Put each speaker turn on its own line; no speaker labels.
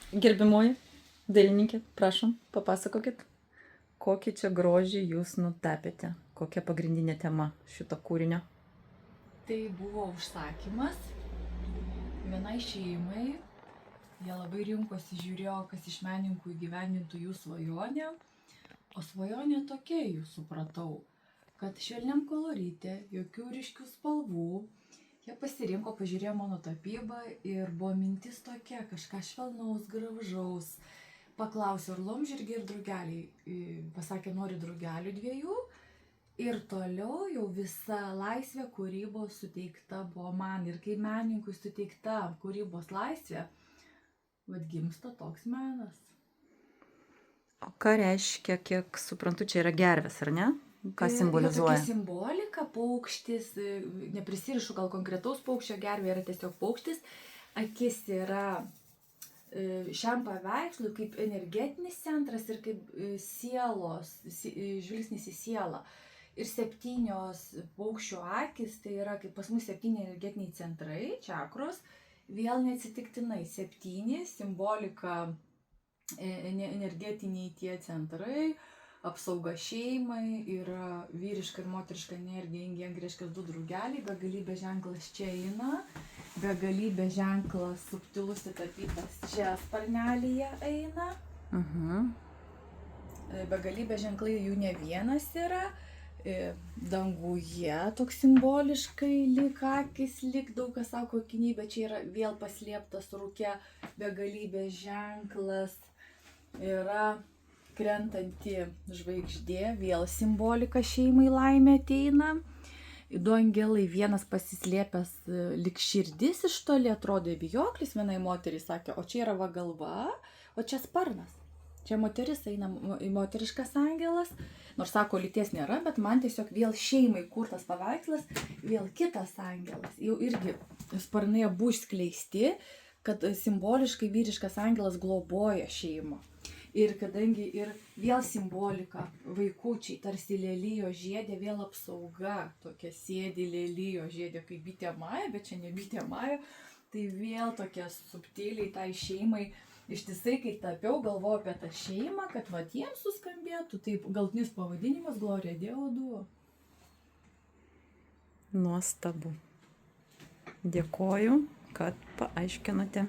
Gerbimoji dailininkė, prašom, papasakokit, kokį čia grožį jūs nutapėte, kokia pagrindinė tema šito kūrinio.
Tai buvo užsakymas vienai šeimai. Jie labai rinkosi, žiūrėjo, kas iš menininkų įgyvendintų jų svajonę. O svajonė tokia, jų supratau, kad švelniam kolorite, jokių ryškių spalvų. Jie pasirinko, pažiūrėjo mano tapybą ir buvo mintis tokia, kažką švelnaus, gražaus. Paklausė, ar laumžirgiai ir drugeliai. Pasakė, nori drugelių 2. Ir toliau jau visa laisvė kūrybos suteikta buvo man. Ir kai menininkui suteikta kūrybos laisvė, vad gimsta toks menas.
O ką reiškia, kiek suprantu, čia yra gervės, ar ne? Ką simbolizuoja?
Tokia simbolika, paukštis, neprisirišu gal konkretaus paukščio, gervė yra tiesiog paukštis. Akis yra šiam paveikslui kaip energetinis centras ir kaip sielos, žvilgsnis į sielą. Ir 7 paukščio akis, tai yra kaip pas mus 7 energetiniai centrai, čakros, vėl neatsitiktinai 7, simbolika energetiniai tie centrai, apsauga šeimai, yra vyriška ir moteriška energija, yin reiškia 2 drugeliai, begalybės ženklas čia eina, begalybės ženklas subtilus įtapytas čia sparnelyje eina. Begalybės ženklai jų ne vienas yra. Danguje toks simboliškai lyg akis, lyg daug kas sako akiniai, bet čia yra vėl paslėptas rūke begalybės ženklas. Yra krentanti žvaigždė, vėl simbolika šeimai laimė ateina. 2 angelai, vienas pasislėpęs lyg širdis iš toli, atrodė vijoklis, vienai moteriai sakė, o čia yra va galva, o čia sparnas. Čia moteris eina, moteriškas angelas, nors sako, lyties nėra, bet man tiesiog vėl šeimai kurtas paveikslas, vėl kitas angelas. Jau irgi sparnai abu išskleisti, kad simboliškai vyriškas angelas globoja šeimą. Ir kadangi ir vėl simbolika, vaikučiai, tarsi lelijo žiedė, vėl apsauga, tokia sėdi lelijo žiedė kaip bitė Maja, bet čia ne bitė Maja, tai vėl tokia subtiliai tai šeimai. Ištisai, kai tapiau, galvojau apie tą šeimą, kad va jiems suskambėtų, taip galtinis pavadinimas Gloria Deo Duo.
Nuostabu. Dėkoju, kad paaiškinote.